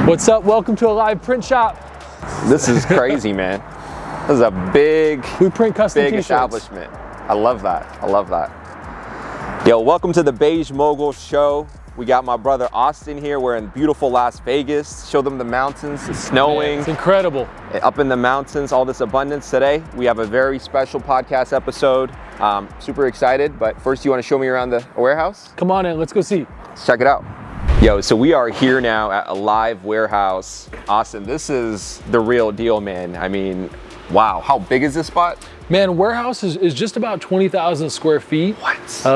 What's up? Welcome to a live print shop. This is crazy, man. This is a We print custom big t-shirts. establishment. I love that. Yo, welcome to the Beige Moguls show. We got my brother Austin here. We're in beautiful Las Vegas. Show them the mountains. It's snowing. Man, it's incredible. Up in the mountains, all this abundance today. We have a very special podcast episode. Super excited, but first you want to show me around the warehouse? Come on in, let's go see. Let's check it out. Yo, so we are here now at a live warehouse. Austin, this is the real deal, man. I mean, wow, how big is this spot? Man, warehouse is just about 20,000 square feet. What?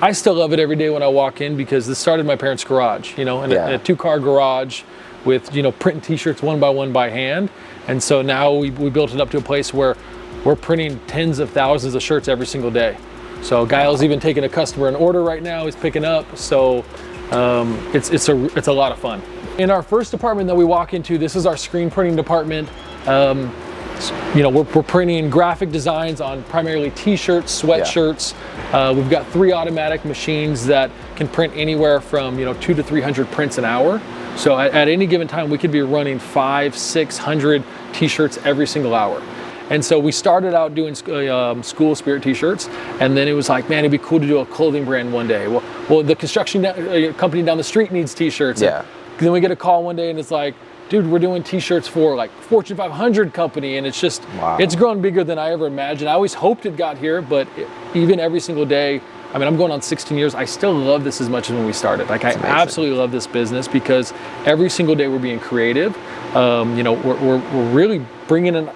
I still love it every day when I walk in because this started in my parents' garage, in a two-car garage with, printing t-shirts one by hand. And so now we built it up to a place where we're printing tens of thousands of shirts every single day. So Guile's even taking a customer an order right now, he's picking up. So it's a lot of fun. In our first department that we walk into, this is our screen printing department. We're printing graphic designs on primarily t-shirts, sweatshirts. We've got 3 automatic machines that can print anywhere from 200 to 300 prints an hour. So at any given time, we could be running 500-600 t-shirts every single hour. And so we started out doing school spirit t-shirts, and then it was like, man, it'd be cool to do a clothing brand one day. Well, the construction company down the street needs t-shirts. Yeah. Then we get a call one day, and it's like, dude, we're doing t-shirts for like Fortune 500 company, and it's just, It's grown bigger than I ever imagined. I always hoped it got here, but even every single day, I mean, I'm going on 16 years. I still love this as much as when we started. Like, I absolutely love this business because every single day we're being creative. We're really bringing in,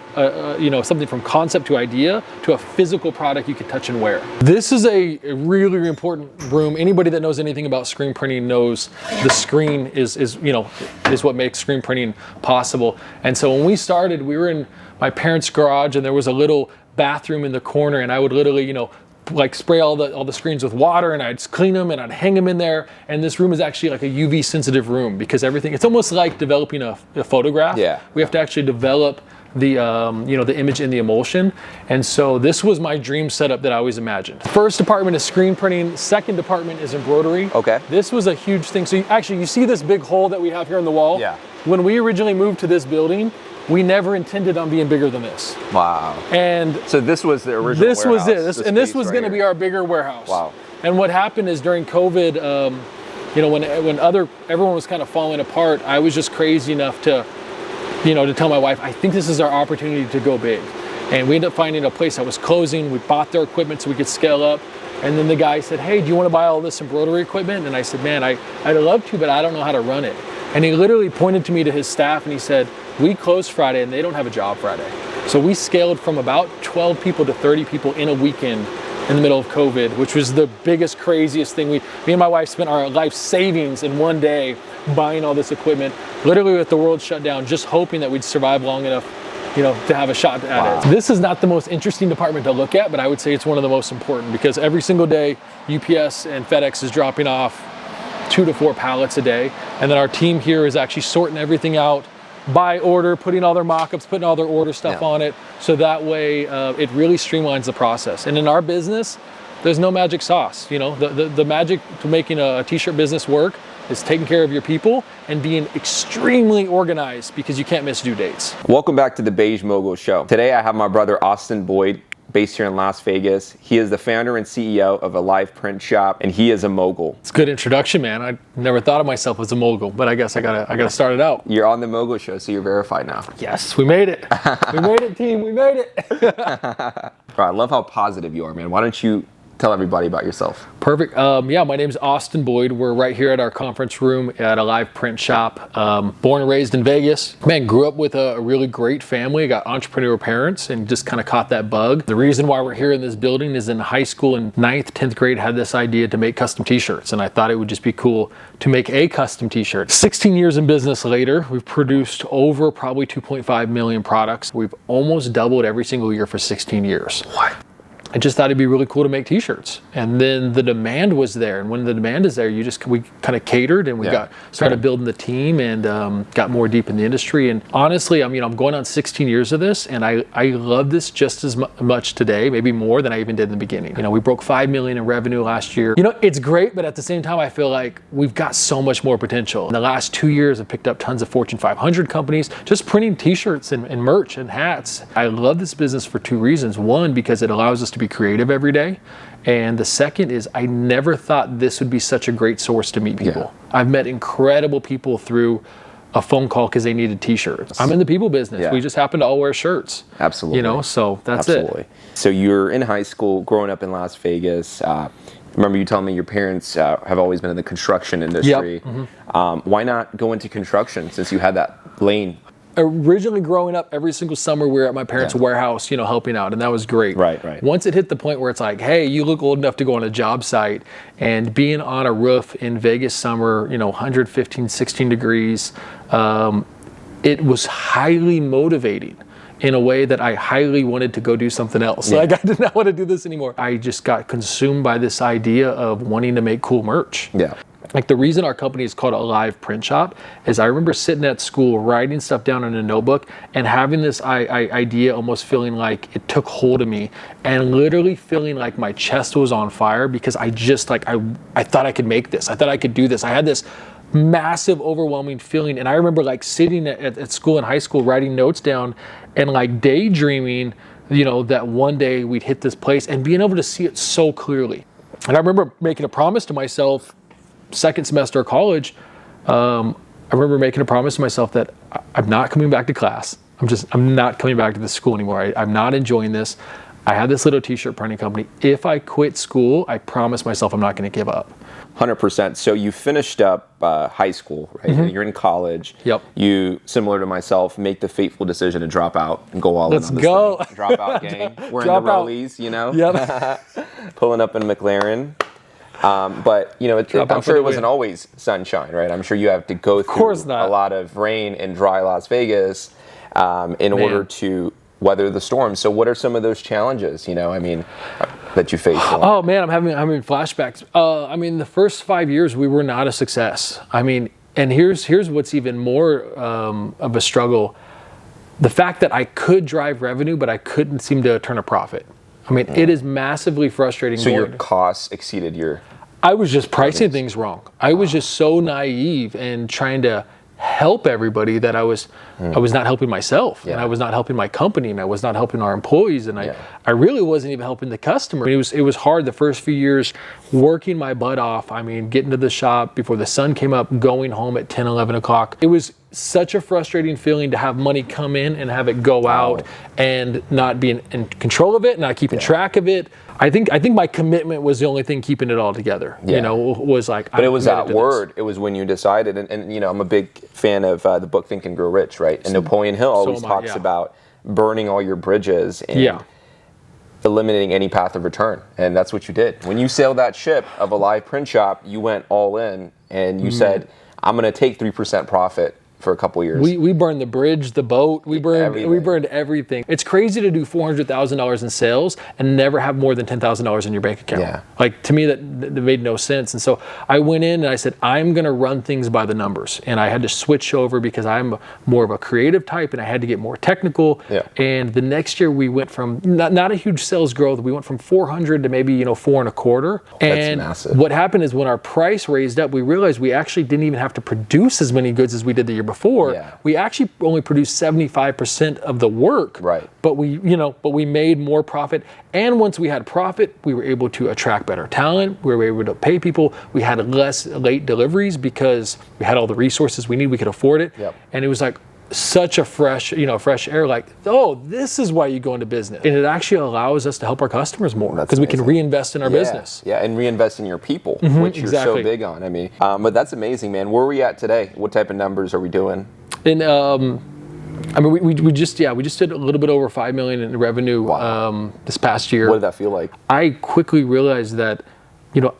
something from concept to idea to a physical product you can touch and wear. This is a really important room. Anybody that knows anything about screen printing knows the screen is what makes screen printing possible. And so when we started, we were in my parents' garage, and there was a little bathroom in the corner, and I would literally, spray all the screens with water, and I'd clean them and I'd hang them in there. And this room is actually like a UV sensitive room because it's almost like developing a photograph. Yeah. We have to actually develop the image and the emulsion. And so this was my dream setup that I always imagined. First department is screen printing. Second department is embroidery. Okay. This was a huge thing. So you see this big hole that we have here in the wall? Yeah. When we originally moved to this building, we never intended on being bigger than this. Wow. And so this was the original This warehouse, was it. This was going to be our bigger warehouse. Wow. And what happened is during COVID, when everyone was kind of falling apart, I was just crazy enough to tell my wife, I think this is our opportunity to go big. And we ended up finding a place that was closing. We bought their equipment so we could scale up. And then the guy said, hey, do you want to buy all this embroidery equipment? And I said, man, I'd love to, but I don't know how to run it. And he literally pointed to me to his staff and he said, we close Friday and they don't have a job Friday. So we scaled from about 12 people to 30 people in a weekend in the middle of COVID, which was the biggest, craziest thing. Me and my wife spent our life savings in one day buying all this equipment, literally with the world shut down, just hoping that we'd survive long enough to have a shot at it. This is not the most interesting department to look at, but I would say it's one of the most important because every single day UPS and FedEx is dropping off 2 to 4 pallets a day. And then our team here is actually sorting everything out by order, putting all their mock-ups, putting all their order stuff on it. So that way it really streamlines the process. And in our business, there's no magic sauce. The magic to making a t-shirt business work is taking care of your people and being extremely organized because you can't miss due dates. Welcome back to the Beige Moguls show. Today I have my brother Austin Boyd, based here in Las Vegas. He is the founder and CEO of a live print shop, and he is a mogul. It's a good introduction, man. I never thought of myself as a mogul, but I guess I gotta start it out. You're on the Mogul show, so you're verified now. Yes, we made it. We made it, team. We made it. Bro, I love how positive you are, man. Why don't you tell everybody about yourself? Perfect. My name's Austin Boyd. We're right here at our conference room at a live print shop. Born and raised in Vegas. Man, grew up with a really great family. Got entrepreneur parents and just kind of caught that bug. The reason why we're here in this building is in high school in 9th, 10th grade, had this idea to make custom t-shirts. And I thought it would just be cool to make a custom t-shirt. 16 years in business later, we've produced over probably 2.5 million products. We've almost doubled every single year for 16 years. What? I just thought it'd be really cool to make t-shirts. And then the demand was there. And when the demand is there, we kind of catered, and we started building the team, and got more deep in the industry. And honestly, I'm going on 16 years of this, and I love this just as much today, maybe more than I even did in the beginning. We broke 5 million in revenue last year. It's great, but at the same time, I feel like we've got so much more potential. In the last 2 years, I've picked up tons of Fortune 500 companies, just printing t-shirts and merch and hats. I love this business for 2 reasons. One, because it allows us to be creative every day. And the second is I never thought this would be such a great source to meet people. Yeah. I've met incredible people through a phone call because they needed t-shirts. I'm in the people business. Yeah. We just happen to all wear shirts. Absolutely. So that's it. So you're in high school, growing up in Las Vegas. Remember you telling me your parents have always been in the construction industry. Yep. Mm-hmm. Why not go into construction since you had that lane? Originally growing up, every single summer we were at my parents' warehouse, helping out, and that was great. Right. Once it hit the point where it's like, hey, you look old enough to go on a job site, and being on a roof in Vegas summer, 115, 16 degrees, it was highly motivating in a way that I highly wanted to go do something else. Like, I did not want to do this anymore. I just got consumed by this idea of wanting to make cool merch. Yeah. Like, the reason our company is called a live print shop is I remember sitting at school, writing stuff down in a notebook, and having this idea almost feeling like it took hold of me, and literally feeling like my chest was on fire because I thought I could make this. I thought I could do this. I had this massive, overwhelming feeling. And I remember sitting at school in high school, writing notes down and daydreaming, that one day we'd hit this place and being able to see it so clearly. And I remember making a promise to myself, second semester of college, I remember making a promise to myself that I'm not coming back to class. I'm not coming back to this school anymore. I'm not enjoying this. I had this little t-shirt printing company. If I quit school, I promise myself I'm not going to give up. 100%. So you finished up high school, right? Mm-hmm. You're in college. Yep. You, similar to myself, make the fateful decision to drop out and go all in on this dropout game. We're in the rollies, Yep. Pulling up in a McLaren. But I'm sure it wasn't always sunshine, right? I'm sure you have to go through a lot of rain in dry Las Vegas in order to weather the storm. So what are some of those challenges, that you faced? Oh man, I'm having flashbacks. The first 5 years we were not a success. And here's what's even more of a struggle: the fact that I could drive revenue, but I couldn't seem to turn a profit. It is massively frustrating. So your costs exceeded your... I was just pricing things wrong. I was just so naive and trying to help everybody that I was not helping myself, and I was not helping my company, and I was not helping our employees, and I really wasn't even helping the customer. It was hard the first few years, working my butt off. Getting to the shop before the sun came up, going home at 10, 11 o'clock. It was such a frustrating feeling to have money come in and have it go out and not being in control of it, not keeping track of it. I think my commitment was the only thing keeping it all together. Was like. But it was that word. It was when you decided, and I'm a big fan of the book Think and Grow Rich, right? And Napoleon Hill always talks about burning all your bridges and eliminating any path of return. And that's what you did. When you sailed that ship of a live print shop, you went all in and you said, I'm going to take 3% profit for a couple years. We burned the bridge, the boat, we burned everything. It's crazy to do $400,000 in sales and never have more than $10,000 in your bank account. Yeah. Like, to me, that made no sense. And so I went in and I said, I'm going to run things by the numbers. And I had to switch over because I'm more of a creative type and I had to get more technical. Yeah. And the next year we went from not a huge sales growth. We went from 400 to maybe 4.25. And that's massive. What happened is when our price raised up, we realized we actually didn't even have to produce as many goods as we did the year before. We actually only produced 75% of the work, right? But we made more profit. And once we had profit, we were able to attract better talent. We were able to pay people. We had less late deliveries because we had all the resources we need. We could afford it. Yep. And it was like such a fresh air. Like, oh, this is why you go into business. And it actually allows us to help our customers more because we can reinvest in our business. Yeah, and reinvest in your people, which you're so big on. But that's amazing, man. Where are we at today? What type of numbers are we doing? And we just did a little bit over 5 million in revenue this past year. What did that feel like? I quickly realized that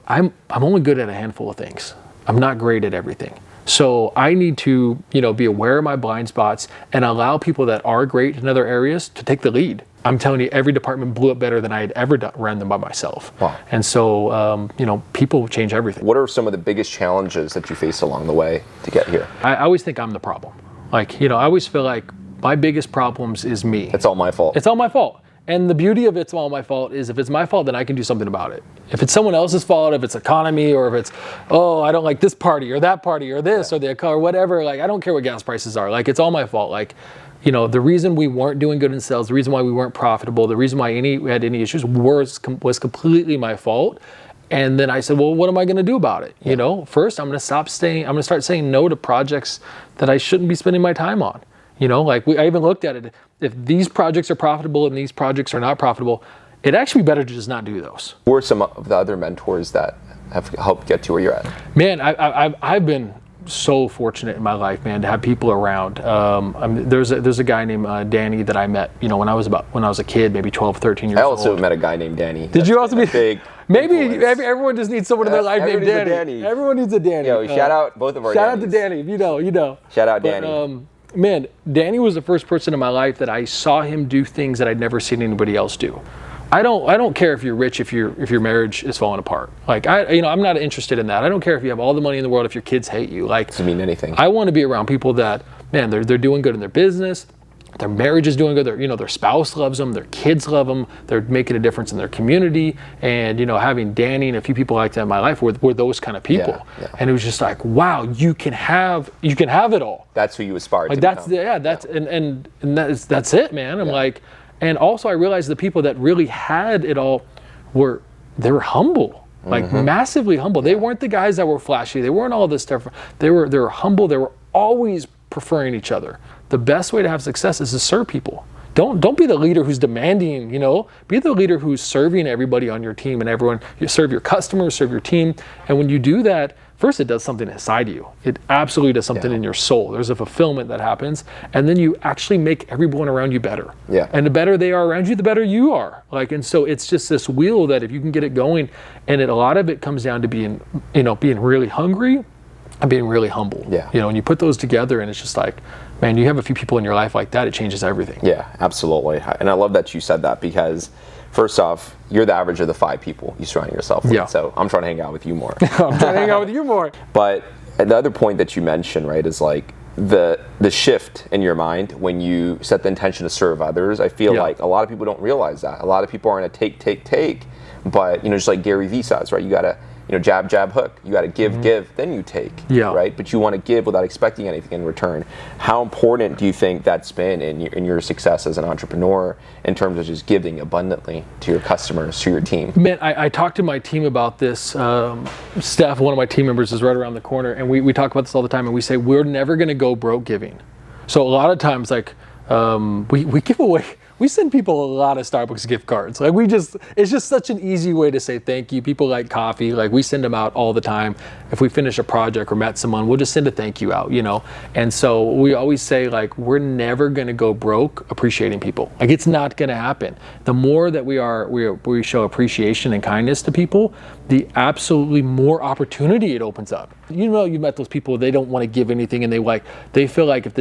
I'm only good at a handful of things. I'm not great at everything. So I need to be aware of my blind spots and allow people that are great in other areas to take the lead. I'm telling you, every department blew up better than I had ever ran them by myself. Wow. And so, people change everything. What are some of the biggest challenges that you faced along the way to get here? I always think I'm the problem. I always feel like my biggest problems is me. It's all my fault. It's all my fault. And the beauty of it's all my fault is if it's my fault, then I can do something about it. If it's someone else's fault, if it's economy, or if it's, I don't like this party or that party or this or the car or whatever, I don't care what gas prices are. It's all my fault. The reason we weren't doing good in sales, the reason why we weren't profitable, the reason why we had any issues was completely my fault. And then I said, well, what am I going to do about it? Yeah. First, I'm going to start saying no to projects that I shouldn't be spending my time on. I even looked at it. If these projects are profitable and these projects are not profitable, it'd actually be better to just not do those. Who are some of the other mentors that have helped get to where you're at? Man, I've been so fortunate in my life, man, to have people around. There's a guy named Danny that I met, when I was a kid, maybe 12, 13 years old. I also met a guy named Danny. Did you also meet? Big maybe influence. everyone just needs someone in their life named Danny. Everyone needs a Danny. Shout out both of our Shout Dannys. out to Danny. You know. Shout out Danny. Man, Danny was the first person in my life that I saw him do things that I'd never seen anybody else do. I don't care if you're rich, if your marriage is falling apart. I'm not interested in that. I don't care if you have all the money in the world, if your kids hate you. Doesn't mean anything. I want to be around people that, man, they're doing good in their business, their marriage is doing good, their spouse loves them, their kids love them, they're making a difference in their community. And having Danny and a few people like that in my life were those kind of people. Yeah. And it was just like, wow, you can have it all. That's who you aspire to become. And that's it, man. I'm and also I realized the people that really had it all were humble, massively humble. They weren't the guys that were flashy. They weren't all this stuff. They were humble. They were always preferring each other. The best way to have success is to serve people. Don't be the leader who's demanding, be the leader who's serving everybody on your team and everyone. You serve your customers, serve your team. And when you do that, first it does something inside you. It absolutely does something in your soul. There's a fulfillment that happens. And then you actually make everyone around you better. Yeah. And the better they are around you, the better you are. And so it's just this wheel that if you can get it going, and a lot of it comes down to being really hungry and being really humble. Yeah. And you put those together and it's just like, man, you have a few people in your life like that, it changes everything. Yeah, absolutely. And I love that you said that because first off, you're the average of the 5 people you surround yourself with. Yeah. So I'm trying to hang out with you more. I'm trying to hang out with you more. But the other point that you mentioned, right, is the shift in your mind when you set the intention to serve others. I feel like a lot of people don't realize that. A lot of people are in a take, but just like Gary Vee says, right, you gotta jab, jab, hook. You got to give, then you take, right? But you want to give without expecting anything in return. How important do you think that's been in your success as an entrepreneur in terms of just giving abundantly to your customers, to your team? Man, I talked to my team about this. Steph, one of my team members, is right around the corner, and we talk about this all the time, and we say, we're never going to go broke giving. So a lot of times, we give away... We send people a lot of Starbucks gift cards. It's just such an easy way to say thank you. People like coffee. We send them out all the time. If we finish a project or met someone, we'll just send a thank you out, And so we always say, we're never going to go broke appreciating people. It's not going to happen. The more that we show appreciation and kindness to people, the absolutely more opportunity it opens up. You've met those people, they don't want to give anything, and they feel like if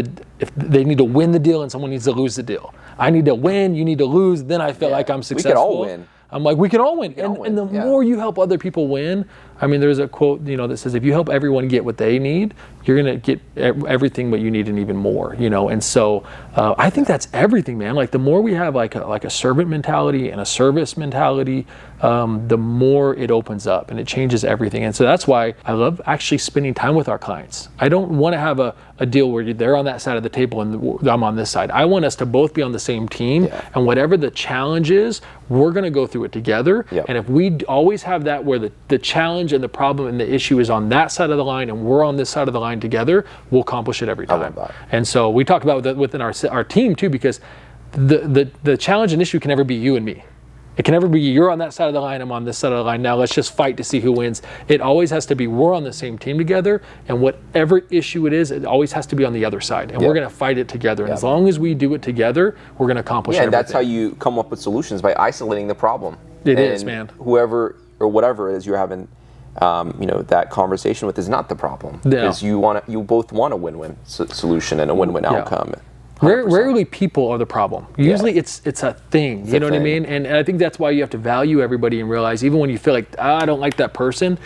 they need to win the deal and someone needs to lose the deal. I need to win, you need to lose, then I feel like I'm successful. We can all win. I'm like, we can all win. And the more you help other people win, there's a quote, that says, if you help everyone get what they need, you're going to get everything what you need and even more, And so I think that's everything, man. The more we have like a servant mentality and a service mentality, the more it opens up and it changes everything. And so that's why I love actually spending time with our clients. I don't want to have a deal where they're on that side of the table and I'm on this side. I want us to both be on the same team, and whatever the challenge is, we're going to go through it together. And if we always have that where the challenge and the problem and the issue is on that side of the line and we're on this side of the line together, we'll accomplish it every time. I love that. And so we talk about that within our team too, because the challenge and issue can never be you and me. It can never be you're on that side of the line, I'm on this side of the line. Now let's just fight to see who wins. It always has to be we're on the same team together, and whatever issue it is, it always has to be on the other side. And we're going to fight it together. And as long as we do it together, we're going to accomplish everything. And that's how you come up with solutions, by isolating the problem. It is, man. Whoever or whatever it is you're having that conversation with is not the problem. Because you both want a win-win solution and a win-win outcome. Rarely people are the problem. Usually it's a thing. You know what I mean? And I think that's why you have to value everybody and realize even when you feel like, I don't like that person,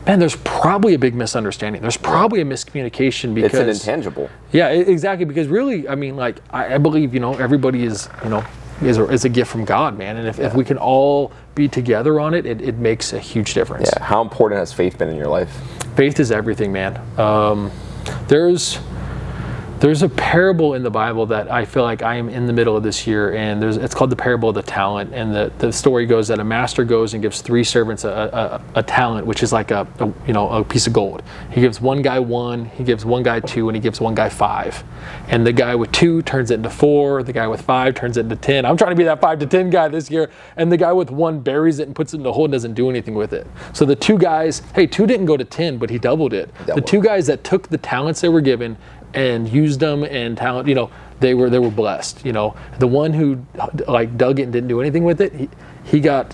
man, there's probably a big misunderstanding. There's probably a miscommunication because... It's an intangible. Yeah, exactly. Because really, I mean, like, I believe, everybody is, is a gift from God, man. And if we can all be together on it, it makes a huge difference. Yeah. How important has faith been in your life? Faith is everything, man. There's a parable in the Bible that I feel like I am in the middle of this year, and it's called the parable of the talent. And the story goes that a master goes and gives 3 servants a talent, which is like a piece of gold. He gives one guy 1, he gives one guy 2, and he gives one guy 5. And the guy with 2 turns it into 4, the guy with 5 turns it into 10. I'm trying to be that 5 to 10 guy this year. And the guy with 1 buries it and puts it in the hole and doesn't do anything with it. So the 2 guys, 2 didn't go to 10, but he doubled it. The 2 guys that took the talents they were given and used them and talent, they were blessed. The one who like dug it and didn't do anything with it, he got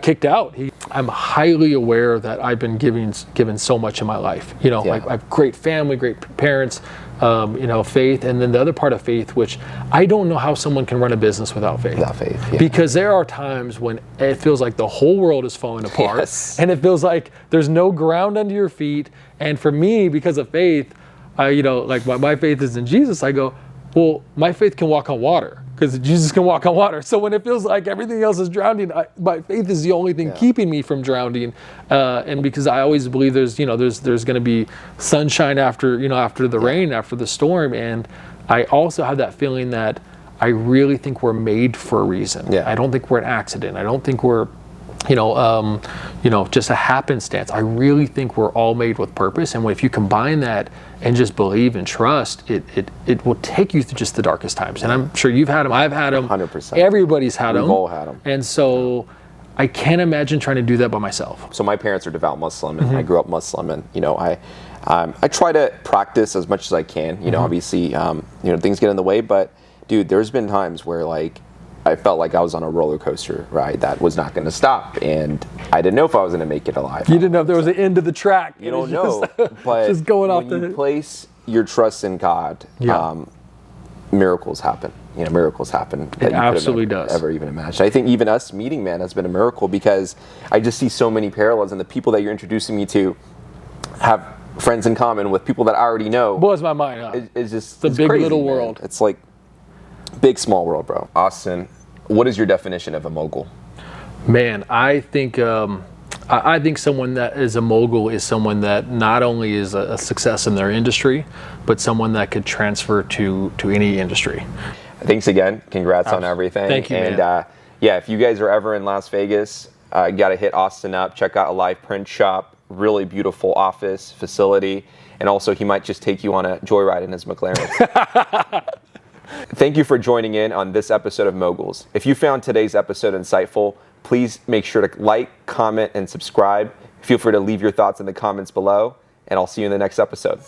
kicked out. I'm highly aware that I've been given so much in my life. Like I have great family, great parents, faith, and then the other part of faith, which I don't know how someone can run a business without faith. Without faith, yeah. Because there are times when it feels like the whole world is falling apart, and it feels like there's no ground under your feet. And for me, because of faith, like my faith is in Jesus, I go, well, my faith can walk on water because Jesus can walk on water. So when it feels like everything else is drowning, my faith is the only thing keeping me from drowning. And because I always believe there's going to be sunshine after the rain, after the storm. And I also have that feeling that I really think we're made for a reason. Yeah. I don't think we're an accident. I don't think we're just a happenstance. I really think we're all made with purpose, and if you combine that and just believe and trust, it will take you through just the darkest times. And I'm sure you've had them, I've had them, 100%. Everybody's had them. We've all had them. And so I can't imagine trying to do that by myself. So my parents are devout Muslim, and I grew up Muslim, and I try to practice as much as I can. Obviously, things get in the way, but dude, there's been times where like I felt like I was on a roller coaster ride that was not going to stop, and I didn't know if I was going to make it alive. You didn't know if there was an end to the track. You don't know, but just going off when you place your trust in God, miracles happen. Miracles happen. It absolutely does. Ever even imagine? I think even us meeting, man, has been a miracle because I just see so many parallels, and the people that you're introducing me to have friends in common with people that I already know. Blows my mind up. It's just the big crazy, little man. world. It's like big small world, bro. Austin, what is your definition of a mogul? Man, I think someone that is a mogul is someone that not only is a success in their industry, but someone that could transfer to any industry. Thanks again. Congrats on everything. Thank you, and, man. If you guys are ever in Las Vegas, you got to hit Austin up. Check out a live print shop. Really beautiful office facility. And also, he might just take you on a joyride in his McLaren. Thank you for joining in on this episode of Moguls. If you found today's episode insightful, please make sure to like, comment, and subscribe. Feel free to leave your thoughts in the comments below, and I'll see you in the next episode.